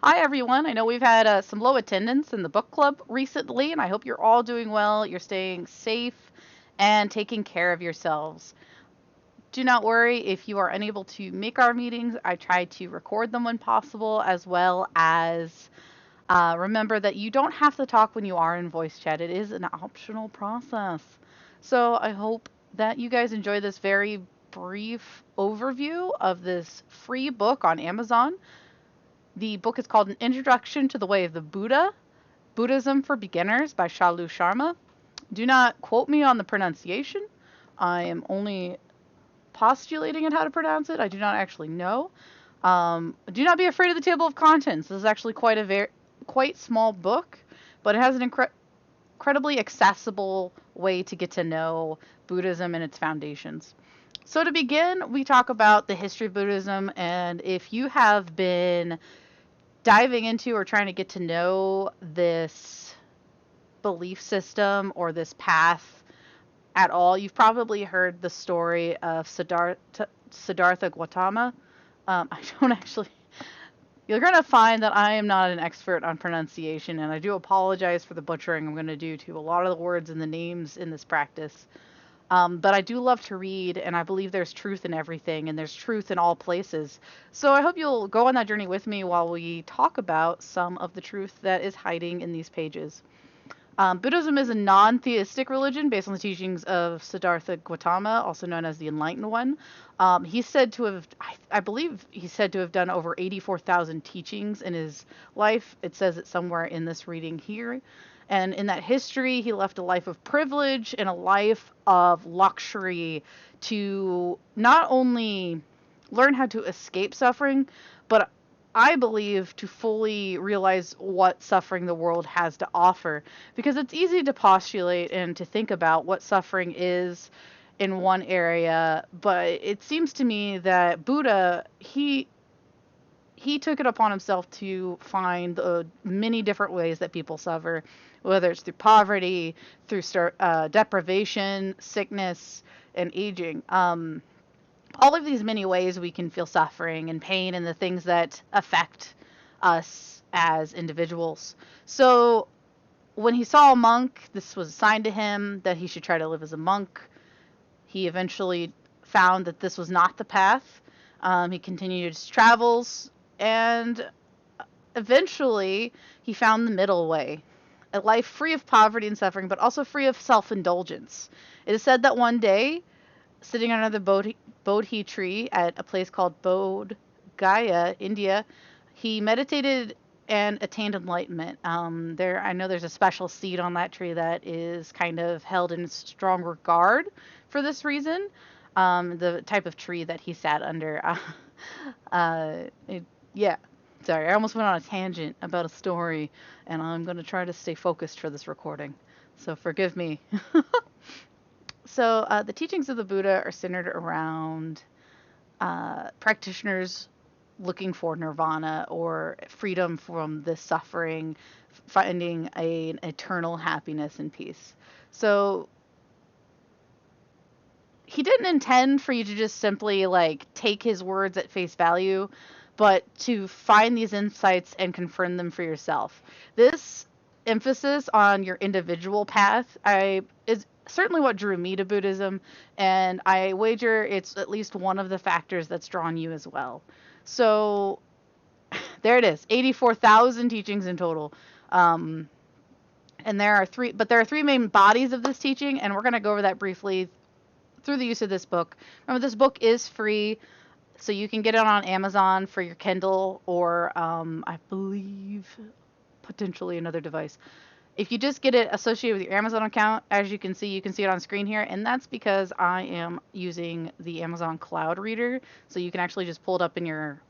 Hi, everyone. I know we've had some low attendance in the book club recently, and I hope you're all doing well. You're staying safe and taking care of yourselves. Do not worry if you are unable to make our meetings. I try to record them when possible, as well as remember that you don't have to talk when you are in voice chat. It is an optional process. So I hope that you guys enjoy this very brief overview of this free book on Amazon. The book is called An Introduction to the Way of the Buddha, Buddhism for Beginners by Shalu Sharma. Do not quote me on the pronunciation. I am only postulating at how to pronounce it. I do not actually know. Do not be afraid of the table of contents. This is actually quite small book, but it has an incredibly accessible way to get to know Buddhism and its foundations. So to begin, we talk about the history of Buddhism, and if you have been diving into or trying to get to know this belief system or this path at all, you've probably heard the story of Siddhartha Gautama. I don't actually. You're going to find that I am not an expert on pronunciation, and I do apologize for the butchering I'm going to do to a lot of the words and the names in this practice. But I do love to read, and I believe there's truth in everything, and there's truth in all places. So I hope you'll go on that journey with me while we talk about some of the truth that is hiding in these pages. Buddhism is a non-theistic religion based on the teachings of Siddhartha Gautama, also known as the Enlightened One. He's said to have, I believe he's said to have done over 84,000 teachings in his life. It says it somewhere in this reading here. And in that history, he left a life of privilege and a life of luxury to not only learn how to escape suffering, but I believe to fully realize what suffering the world has to offer. Because it's easy to postulate and to think about what suffering is in one area, but it seems to me that Buddha, he took it upon himself to find the many different ways that people suffer, whether it's through poverty, through deprivation, sickness, and aging. All of these many ways we can feel suffering and pain and the things that affect us as individuals. So when he saw a monk, this was assigned to him that he should try to live as a monk. He eventually found that this was not the path. He continued his travels, and eventually he found the middle way, a life free of poverty and suffering, but also free of self-indulgence. It is said that one day, sitting under the Bodhi tree at a place called Bodh Gaya, India, he meditated and attained enlightenment. I know there's a special seed on that tree that is kind of held in strong regard for this reason. The type of tree that he sat under. Yeah, sorry, I almost went on a tangent about a story, and I'm going to try to stay focused for this recording. So forgive me. So the teachings of the Buddha are centered around practitioners looking for nirvana or freedom from this suffering, finding an eternal happiness and peace. So he didn't intend for you to just simply like take his words at face value, but to find these insights and confirm them for yourself. This emphasis on your individual path is certainly what drew me to Buddhism, and I wager it's at least one of the factors that's drawn you as well. So there it is, 84,000 teachings in total. And there are three main bodies of this teaching, and we're going to go over that briefly through the use of this book. Remember, this book is free, so you can get it on Amazon for your Kindle or I believe potentially another device. If you just get it associated with your Amazon account, as you can see it on screen here, and that's because I am using the Amazon Cloud Reader, so you can actually just pull it up in your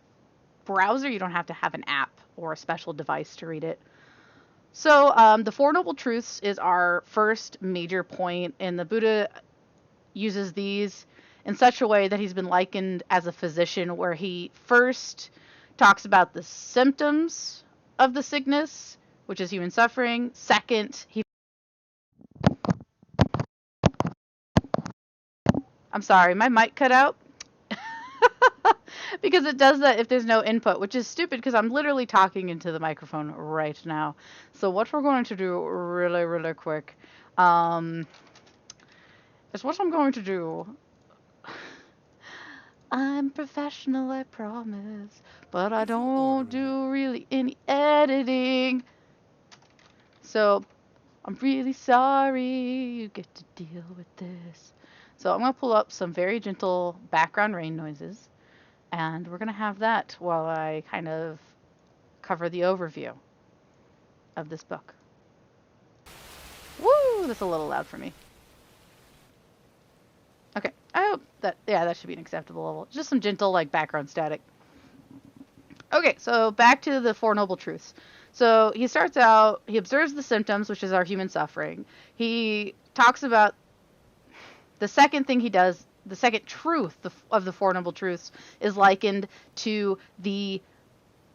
browser. You don't have to have an app or a special device to read it. So the Four Noble Truths is our first major point, and the Buddha uses these in such a way that he's been likened as a physician, where he first talks about the symptoms of the sickness, which is human suffering. Second, I'm sorry, my mic cut out. because it does that if there's no input, which is stupid because I'm literally talking into the microphone right now. So what we're going to do really, really quick is what I'm going to do. I'm professional, I promise, but I don't do really any editing. So I'm really sorry you get to deal with this. So I'm going to pull up some very gentle background rain noises, and we're going to have that while I kind of cover the overview of this book. Woo! That's a little loud for me. Okay, I hope that, yeah, that should be an acceptable level. Just some gentle, like, background static. Okay, so back to the Four Noble Truths. So he starts out, he observes the symptoms, which is our human suffering. He talks about the second thing he does, the second truth of the Four Noble Truths is likened to the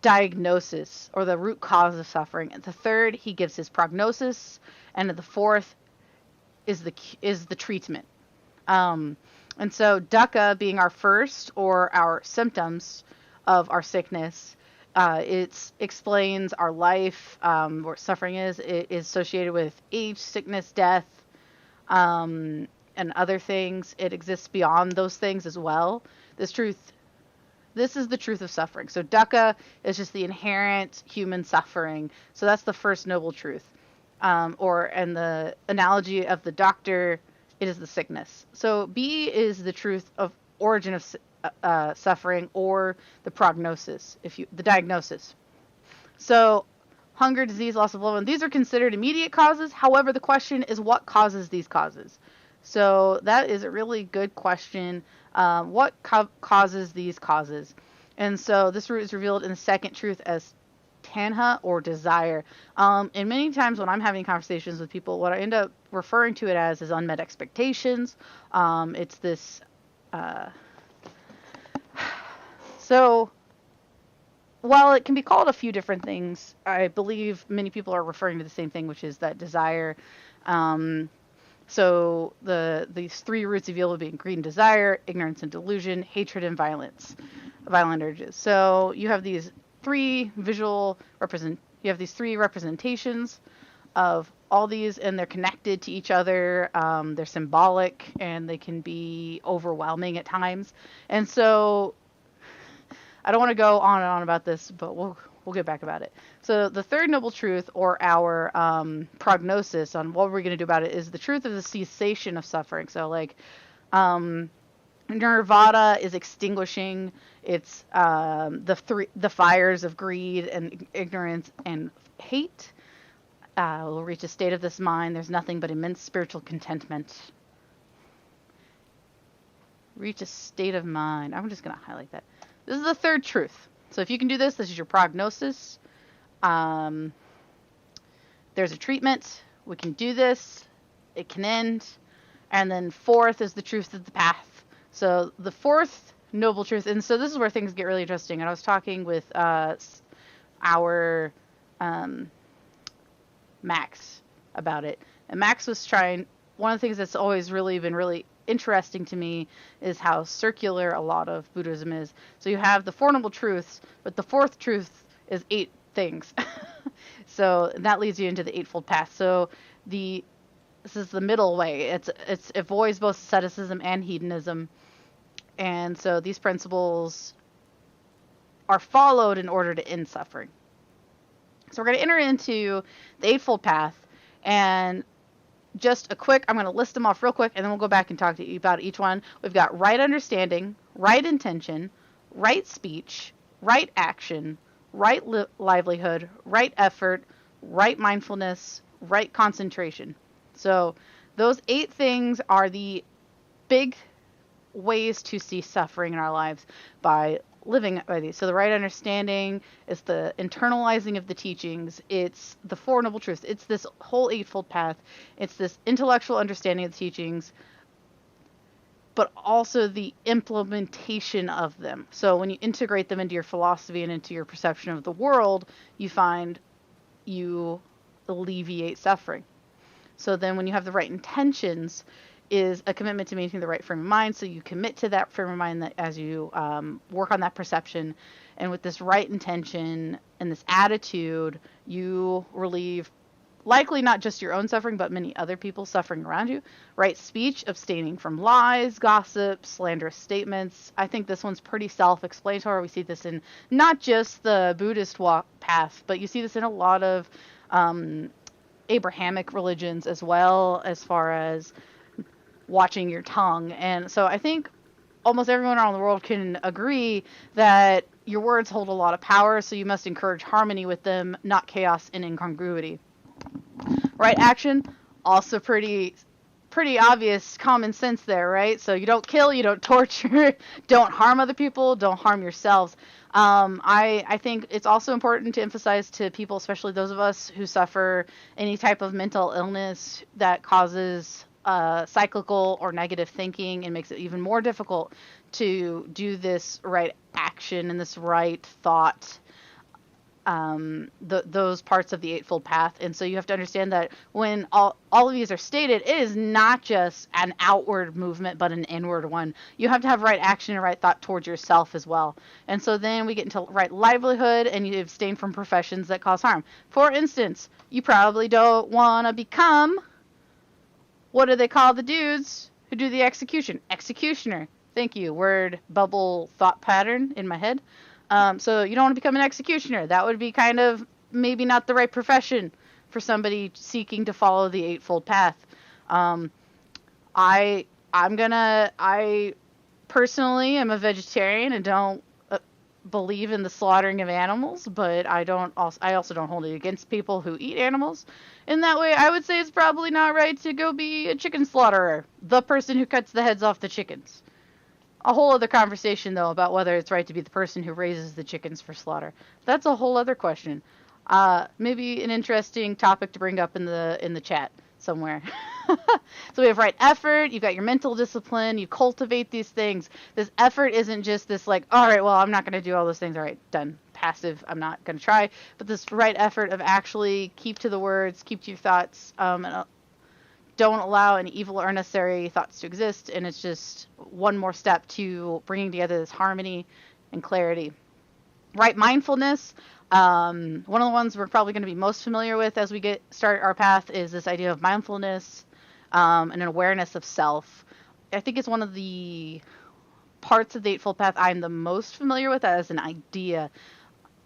diagnosis or the root cause of suffering. And the third, he gives his prognosis, and the fourth is the treatment. And so dukkha being our first or our symptoms of our sickness, it explains our life, what suffering is. It is associated with age, sickness, death, and other things. It exists beyond those things as well. This is the truth of suffering. So dukkha is just the inherent human suffering. So that's the first noble truth. And the analogy of the doctor, it is the sickness. So B is the truth of origin of suffering, or the prognosis, the diagnosis. So hunger, disease, loss of loved one, these are considered immediate causes. However, the question is what causes these causes? So that is a really good question. What causes these causes? And so this root is revealed in the second truth as tanha, or desire. And many times when I'm having conversations with people, what I end up referring to it as is unmet expectations. It's this... So, while it can be called a few different things, I believe many people are referring to the same thing, which is that desire. So these three roots of evil being greed and desire, ignorance and delusion, hatred and violent urges. So you have these three representations of all these, and they're connected to each other. They're symbolic, and they can be overwhelming at times. And so I don't want to go on and on about this, but we'll get back about it. So the third noble truth, or our prognosis on what we're going to do about it, is the truth of the cessation of suffering. So like nirvana is extinguishing. It's the fires of greed and ignorance and hate. We'll reach a state of this mind. There's nothing but immense spiritual contentment. Reach a state of mind. I'm just going to highlight that. This is the third truth. So if you can do this, this is your prognosis. There's a treatment. We can do this. It can end. And then fourth is the truth of the path. So the fourth noble truth, and so this is where things get really interesting. And I was talking with our Max about it. And Max was trying, one of the things that's always really been really interesting to me is how circular a lot of Buddhism is. So you have the Four Noble Truths, but the fourth truth is 8 things. So that leads you into the Eightfold Path. So this is the middle way. It avoids both asceticism and hedonism. And so these principles are followed in order to end suffering. So we're going to enter into the Eightfold Path, and just I'm going to list them off real quick, and then we'll go back and talk to you about each one. We've got right understanding, right intention, right speech, right action, right livelihood, right effort, right mindfulness, right concentration. So those 8 things are the big ways to cease suffering in our lives by living by these. So the right understanding is the internalizing of the teachings. It's the Four Noble Truths. It's this whole Eightfold Path. It's this intellectual understanding of the teachings, but also the implementation of them. So when you integrate them into your philosophy and into your perception of the world, you find you alleviate suffering. So then when you have the right intentions, is a commitment to maintaining the right frame of mind. So you commit to that frame of mind that as you work on that perception, and with this right intention and this attitude, you relieve likely not just your own suffering, but many other people's suffering around you. Right speech, abstaining from lies, gossip, slanderous statements. I think this one's pretty self-explanatory. We see this in not just the Buddhist path, but you see this in a lot of Abrahamic religions as well, as far as watching your tongue. And so I think almost everyone around the world can agree that your words hold a lot of power, so you must encourage harmony with them, not chaos and incongruity. Right action, also pretty obvious common sense there, right? So you don't kill, you don't torture, don't harm other people, don't harm yourselves. I think it's also important to emphasize to people, especially those of us who suffer any type of mental illness that causes cyclical or negative thinking and makes it even more difficult to do this right action and this right thought, those parts of the Eightfold Path. And so you have to understand that when all of these are stated, it is not just an outward movement, but an inward one. You have to have right action and right thought towards yourself as well. And so then we get into right livelihood, and you abstain from professions that cause harm. For instance, you probably don't want to become, what do they call the dudes who do the execution? Executioner. Thank you. Word bubble thought pattern in my head. So you don't want to become an executioner. That would be kind of maybe not the right profession for somebody seeking to follow the Eightfold Path. I personally am a vegetarian and don't believe in the slaughtering of animals, but I also don't hold it against people who eat animals. In that way, I would say it's probably not right to go be a chicken slaughterer, the person who cuts the heads off the chickens. A whole other conversation, though, about whether it's right to be the person who raises the chickens for slaughter. That's a whole other question. Maybe an interesting topic to bring up in the chat somewhere. So we have right effort, you've got your mental discipline, you cultivate these things. This effort isn't just this like, all right, well, I'm not going to do all those things. All right, done. Passive, I'm not going to try. But this right effort of actually keep to the words, keep to your thoughts, and don't allow any evil or unnecessary thoughts to exist. And it's just one more step to bringing together this harmony and clarity. Right mindfulness. One of the ones we're probably going to be most familiar with as we start our path is this idea of mindfulness and an awareness of self. I think it's one of the parts of the Eightfold Path I'm the most familiar with as an idea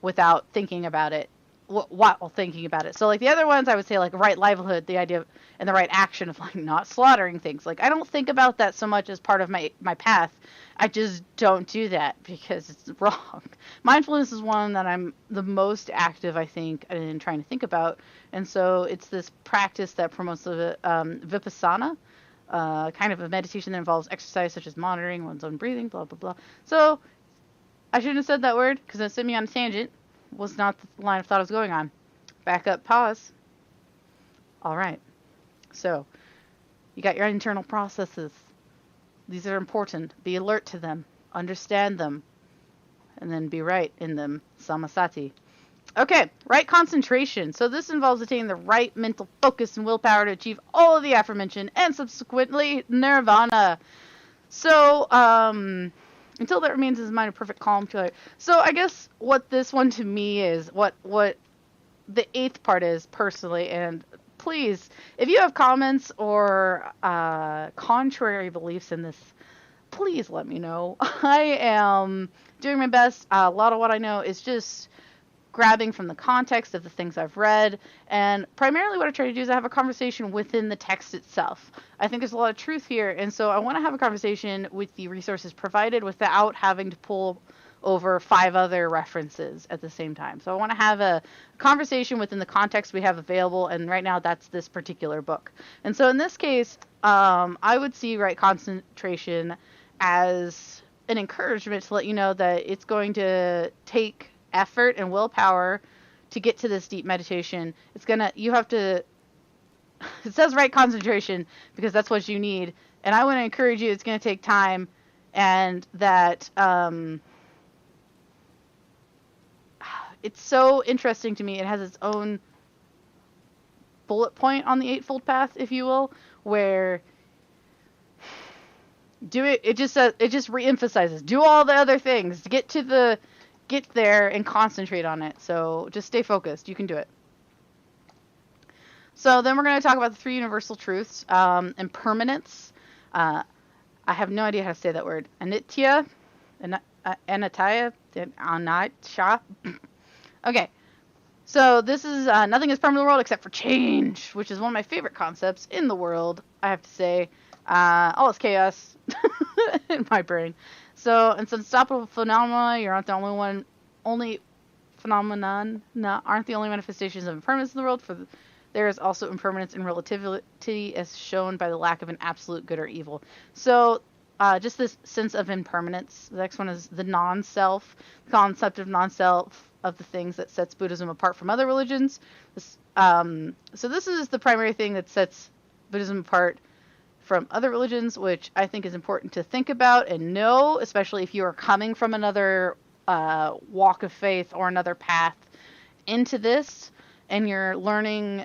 without thinking about it. While thinking about it. So like the other ones, I would say like right livelihood, the idea of, and the right action of like not slaughtering things. Like I don't think about that so much as part of my path. I just don't do that because it's wrong. Mindfulness is one that I'm the most active, I think, in trying to think about. And so it's this practice that promotes the vipassana, kind of a meditation that involves exercise such as monitoring one's own breathing, blah, blah, blah. So I shouldn't have said that word because it sent me on a tangent. Was not the line of thought I was going on. Back up, pause. All right. So, you got your internal processes. These are important. Be alert to them. Understand them. And then be right in them. Samasati. Okay, right concentration. So this involves attaining the right mental focus and willpower to achieve all of the aforementioned and subsequently nirvana. So, until that remains his mind in perfect calm. So I guess what this one to me is, what the eighth part is personally, and please, if you have comments or contrary beliefs in this, please let me know. I am doing my best. A lot of what I know is just grabbing from the context of the things I've read, and primarily what I try to do is I have a conversation within the text itself. I think there's a lot of truth here, and so I want to have a conversation with the resources provided without having to pull over 5 other references at the same time. So I want to have a conversation within the context we have available, and right now that's this particular book. And so in this case, I would see right concentration as an encouragement to let you know that it's going to take effort and willpower to get to this deep meditation. It says right concentration because that's what you need, and I want to encourage you, it's going to take time, and that it's so interesting to me. It has its own bullet point on the Eightfold Path, if you will, where Do it. It just says, it just reemphasizes. Do all the other things. Get there and concentrate on it. So just stay focused. You can do it. So then we're going to talk about the three universal truths. Impermanence. I have no idea how to say that word. Anitya. Anatya. Anatya. Okay. So this is nothing is permanent in the world except for change, which is one of my favorite concepts in the world, I have to say. All is chaos in my brain. So it's unstoppable phenomena. You're not the only phenomenon. No, aren't the only manifestations of impermanence in the world. There is also impermanence in relativity, as shown by the lack of an absolute good or evil. So just this sense of impermanence. The next one is the non-self, the concept of non-self, of the things that sets Buddhism apart from other religions. So this is the primary thing that sets Buddhism apart from other religions, which I think is important to think about and know, especially if you are coming from another walk of faith or another path into this, and you're learning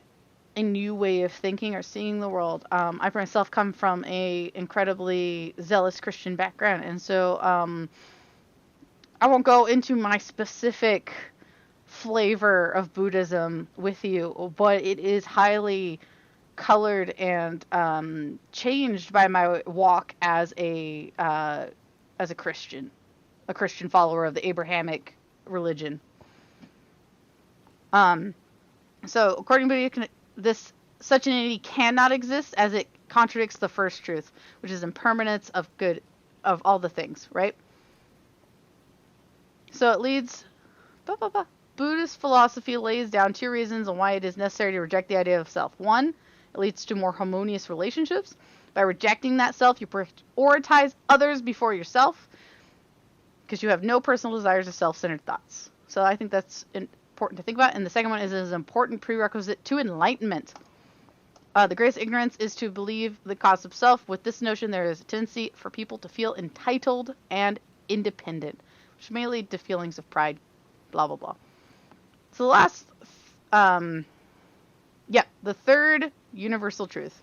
a new way of thinking or seeing the world. I for myself come from a incredibly zealous Christian background, and so I won't go into my specific flavor of Buddhism with you, but it is highly colored and changed by my walk as a Christian follower of the Abrahamic religion. So according to this, such an entity cannot exist, as it contradicts the first truth, which is impermanence of good, of all the things, right? So it leads. Buddhist philosophy lays down two reasons on why it is necessary to reject the idea of self. One, it leads to more harmonious relationships. By rejecting that self, you prioritize others before yourself, because you have no personal desires or self-centered thoughts. So I think that's important to think about. And the second one is an important prerequisite to enlightenment. The greatest ignorance is to believe the cause of self. With this notion, there is a tendency for people to feel entitled and independent, which may lead to feelings of pride, blah, blah, blah. So the last, the third universal truth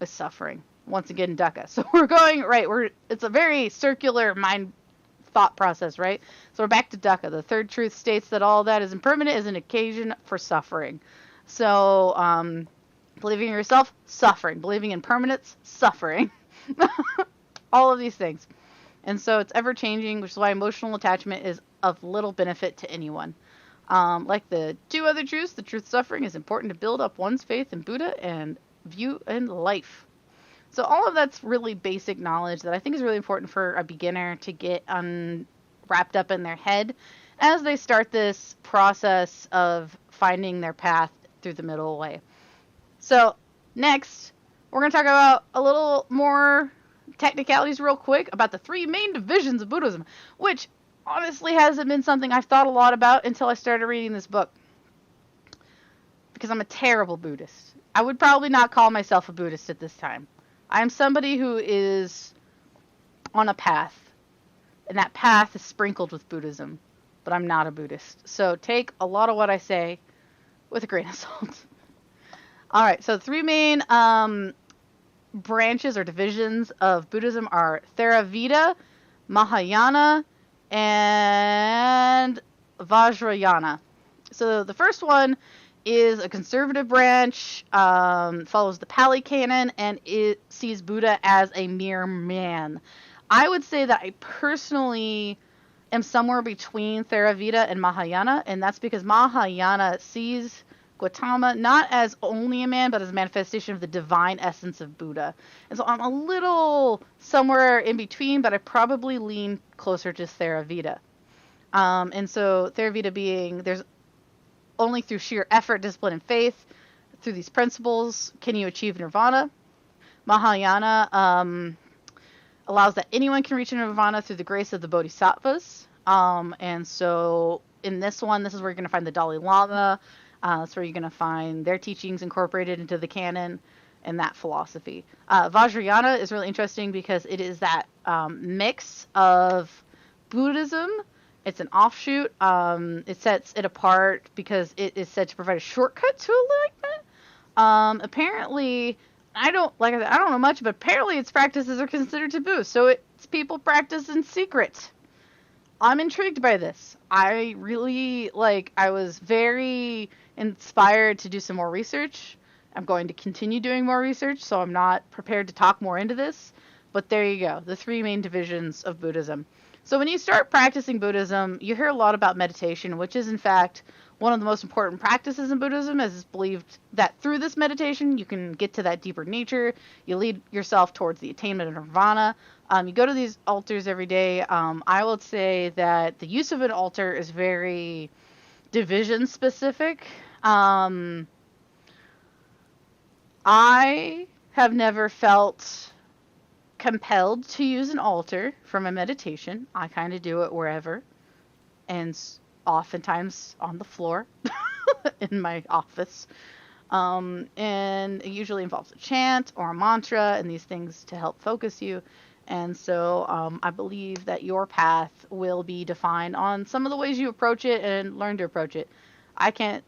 is suffering. Once again, dukkha. So we're going, right, it's a very circular mind thought process, right? So we're back to dukkha. The third truth states that all that is impermanent is an occasion for suffering. So, believing in yourself, suffering. Believing in permanence, suffering. All of these things. And so it's ever changing, which is why emotional attachment is of little benefit to anyone. Like the two other truths, the truth of suffering is important to build up one's faith in Buddha and view in life. So all of that's really basic knowledge that I think is really important for a beginner to get wrapped up in their head as they start this process of finding their path through the middle way. So next, we're going to talk about a little more technicalities real quick about the three main divisions of Buddhism, which honestly hasn't been something I've thought a lot about until I started reading this book, because I'm a terrible Buddhist. I would probably not call myself a Buddhist at this time. I'm somebody who is on a path, and that path is sprinkled with Buddhism, but I'm not a Buddhist. So take a lot of what I say with a grain of salt. All right, so the three main branches or divisions of Buddhism are Theravada, Mahayana, and Vajrayana. So the first one is a conservative branch, follows the Pali Canon, and it sees Buddha as a mere man. I would say that I personally am somewhere between Theravada and Mahayana, and that's because Mahayana sees Gautama not as only a man, but as a manifestation of the divine essence of Buddha. And so I'm a little somewhere in between, but I probably lean closer to Theravada. And so Theravada being, there's only through sheer effort, discipline, and faith, through these principles, can you achieve nirvana. Mahayana allows that anyone can reach nirvana through the grace of the bodhisattvas. And so in this one, this is where you're going to find the Dalai Lama. That's where you're going to find their teachings incorporated into the canon and that philosophy. Vajrayana is really interesting because it is that mix of Buddhism. It's an offshoot. It sets it apart because it is said to provide a shortcut to enlightenment. Apparently, I don't, like I said, I don't know much, but apparently its practices are considered taboo. So it's people practice in secret. I'm intrigued by this. I really, I was very inspired to do some more research. I'm going to continue doing more research, so I'm not prepared to talk more into this. But there you go, the three main divisions of Buddhism. So when you start practicing Buddhism, you hear a lot about meditation, which is in fact one of the most important practices in Buddhism, as it's believed that through this meditation you can get to that deeper nature. You lead yourself towards the attainment of nirvana. You go to these altars every day. I would say that the use of an altar is very division specific. I have never felt compelled to use an altar for my meditation. I kind of do it wherever, and oftentimes on the floor in my office. And it usually involves a chant or a mantra and these things to help focus you. And so I believe that your path will be defined on some of the ways you approach it and learn to approach it. I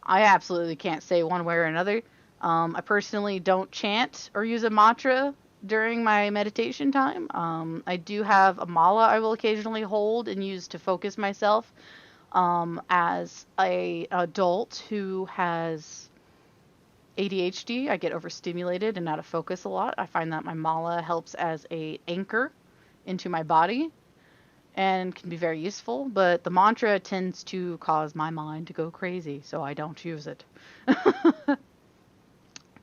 absolutely can't say one way or another. I personally don't chant or use a mantra during my meditation time. I do have a mala I will occasionally hold and use to focus myself. As a adult who has ADHD, I get overstimulated and out of focus a lot. I find that my mala helps as a anchor into my body and can be very useful, but the mantra tends to cause my mind to go crazy, so I don't use it.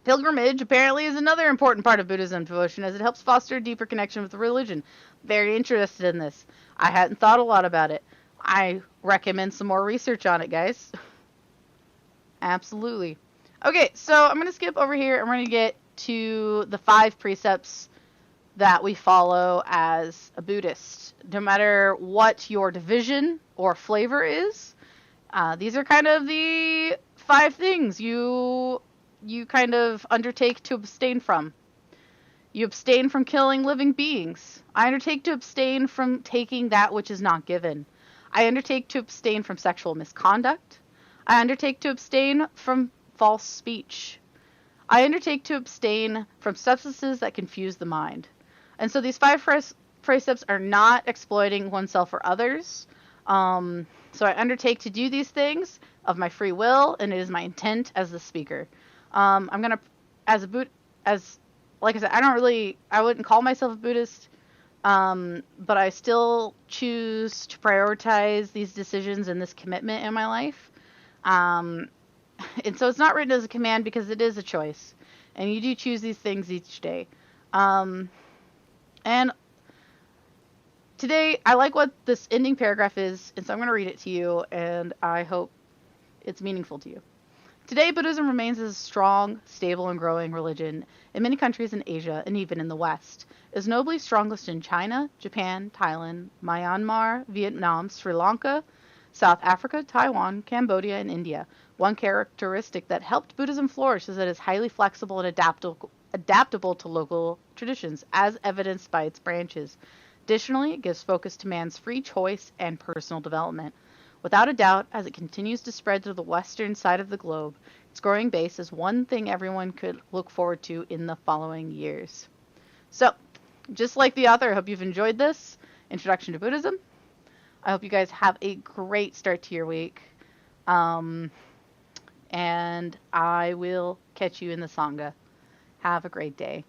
Pilgrimage apparently is another important part of Buddhism devotion, as it helps foster a deeper connection with the religion. Very interested in this. I hadn't thought a lot about it. I recommend some more research on it, guys. Absolutely. Okay, so I'm going to skip over here and we're going to get to the 5 precepts that we follow as a Buddhist. No matter what your division or flavor is, these are kind of the 5 things you kind of undertake to abstain from. You abstain from killing living beings. I undertake to abstain from taking that which is not given. I undertake to abstain from sexual misconduct. I undertake to abstain from false speech. I undertake to abstain from substances that confuse the mind. And so these 5 precepts are not exploiting oneself or others. So I undertake to do these things of my free will, and it is my intent as the speaker. I'm gonna, like I said, I wouldn't call myself a Buddhist, but I still choose to prioritize these decisions and this commitment in my life. And so it's not written as a command because it is a choice, and you do choose these things each day. And today, I like what this ending paragraph is, and so I'm going to read it to you, and I hope it's meaningful to you. Today, Buddhism remains a strong, stable, and growing religion in many countries in Asia and even in the West. It is nobly strongest in China, Japan, Thailand, Myanmar, Vietnam, Sri Lanka, South Africa, Taiwan, Cambodia, and India. One characteristic that helped Buddhism flourish is that it is highly flexible and adaptable to local traditions, as evidenced by its branches. Additionally, it gives focus to man's free choice and personal development. Without a doubt, as it continues to spread to the western side of the globe, its growing base is one thing everyone could look forward to in the following years. So, just like the author, I hope you've enjoyed this introduction to Buddhism. I hope you guys have a great start to your week. And I will catch you in the Sangha. Have a great day.